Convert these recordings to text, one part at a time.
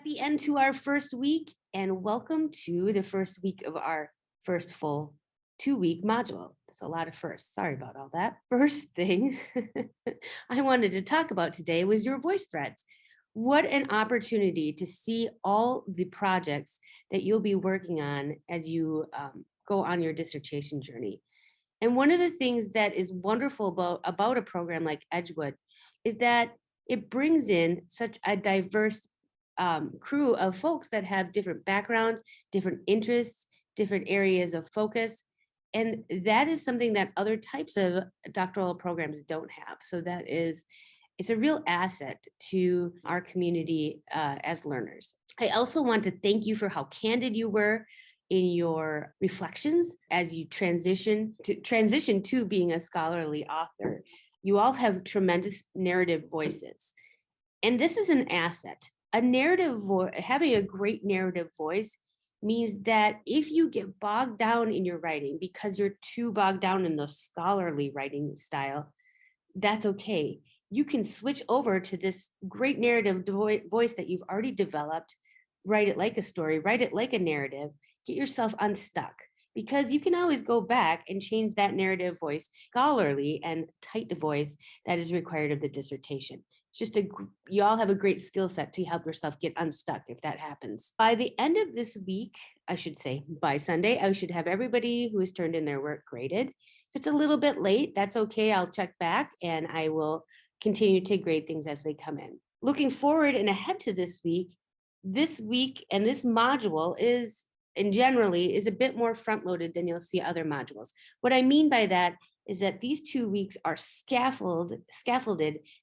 Happy end to our first week and welcome to the first week of our first full 2-week module. That's a lot of firsts. Sorry about all that. First thing I wanted to talk about today was your voice threads. What an opportunity to see all the projects that you'll be working on as you go on your dissertation journey. And one of the things that is wonderful about a program like Edgewood is that it brings in such a diverse crew of folks that have different backgrounds, different interests, different areas of focus. And that is something that other types of doctoral programs don't have. So it's a real asset to our community as learners. I also want to thank you for how candid you were in your reflections as you transition to being a scholarly author. You all have tremendous narrative voices. And this is an asset. Having a great narrative voice means that if you get bogged down in your writing because you're too bogged down in the scholarly writing style, that's okay. You can switch over to this great narrative voice that you've already developed, write it like a story, write it like a narrative, get yourself unstuck, because you can always go back and change that narrative voice, scholarly and tight voice that is required of the dissertation. It's just you all have a great skill set to help yourself get unstuck if that happens. By the end of this week, I should say by Sunday, I should have everybody who has turned in their work graded. If it's a little bit late, that's okay. I'll check back and I will continue to grade things as they come in. Looking forward and ahead to this week and this module is, and generally, is a bit more front loaded than you'll see other modules. What I mean by that is that these 2 weeks are scaffolded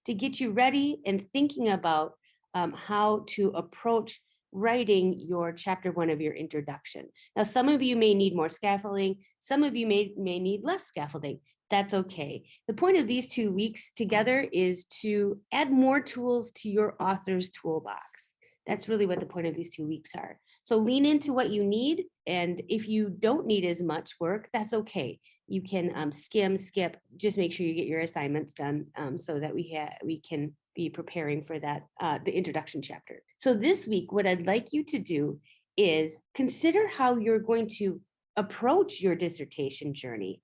to get you ready and thinking about how to approach writing your chapter 1 of your introduction. Now, some of you may need more scaffolding, some of you may need less scaffolding. That's okay. The point of these 2 weeks together is to add more tools to your author's toolbox. That's really what the point of these 2 weeks are. So lean into what you need. And if you don't need as much work, that's okay. You can skip, just make sure you get your assignments done so that we can be preparing for that, the introduction chapter. So this week, what I'd like you to do is consider how you're going to approach your dissertation journey.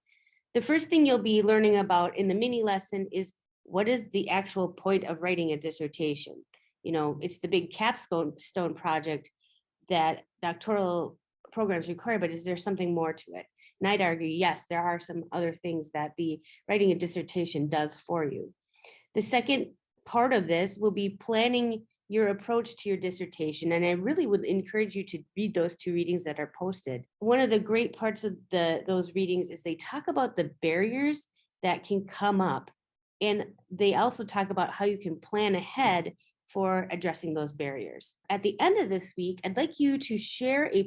The first thing you'll be learning about in the mini lesson is what is the actual point of writing a dissertation? You know, it's the big capstone project that doctoral programs require, but is there something more to it? And I'd argue, yes, there are some other things that the writing a dissertation does for you. The second part of this will be planning your approach to your dissertation. And I really would encourage you to read those 2 readings that are posted. One of the great parts of those readings is they talk about the barriers that can come up. And they also talk about how you can plan ahead for addressing those barriers. At the end of this week, I'd like you to share a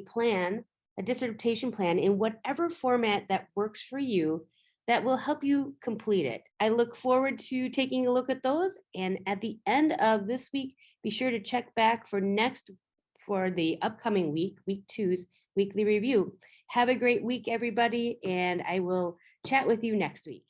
dissertation plan in whatever format that works for you that will help you complete it. I look forward to taking a look at those. And at the end of this week, be sure to check back for the upcoming week 2's weekly review. Have a great week, everybody, and I will chat with you next week.